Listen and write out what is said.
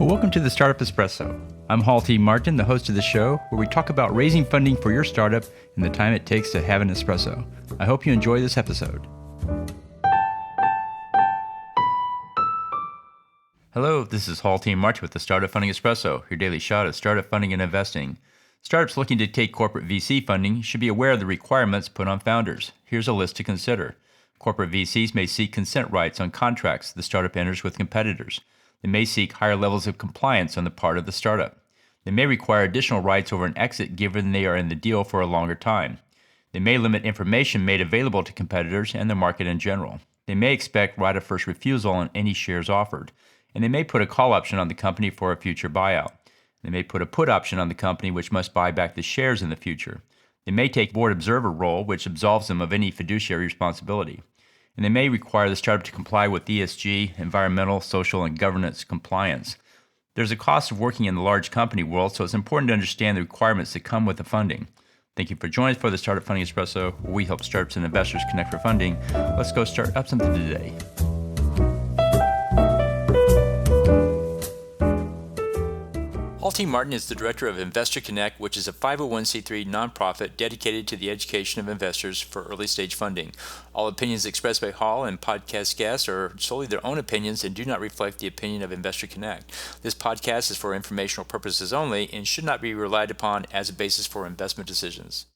Well, welcome to the Startup Espresso. I'm Hall T. Martin, the host of the show, where we talk about raising funding for your startup and the time it takes to have an espresso. I hope you enjoy this episode. Hello, this is Hall T. Martin with the Startup Funding Espresso, your daily shot of startup funding and investing. Startups looking to take corporate VC funding should be aware of the requirements put on founders. Here's a list to consider. Corporate VCs may seek consent rights on contracts the startup enters with competitors. They may seek higher levels of compliance on the part of the startup. They may require additional rights over an exit given they are in the deal for a longer time. They may limit information made available to competitors and the market in general. They may expect right-of-first-refusal on any shares offered. And they may put a call option on the company for a future buyout. They may put a put option on the company which must buy back the shares in the future. They may take board observer role, which absolves them of any fiduciary responsibility. And they may require the startup to comply with ESG, environmental, social, and governance compliance. There's a cost of working in the large company world, so it's important to understand the requirements that come with the funding. Thank you for joining us for the Startup Funding Espresso, where we help startups and investors connect for funding. Let's go start up something today. Hall T. Martin is the director of Investor Connect, which is a 501c3 nonprofit dedicated to the education of investors for early-stage funding. All opinions expressed by Hall and podcast guests are solely their own opinions and do not reflect the opinion of Investor Connect. This podcast is for informational purposes only and should not be relied upon as a basis for investment decisions.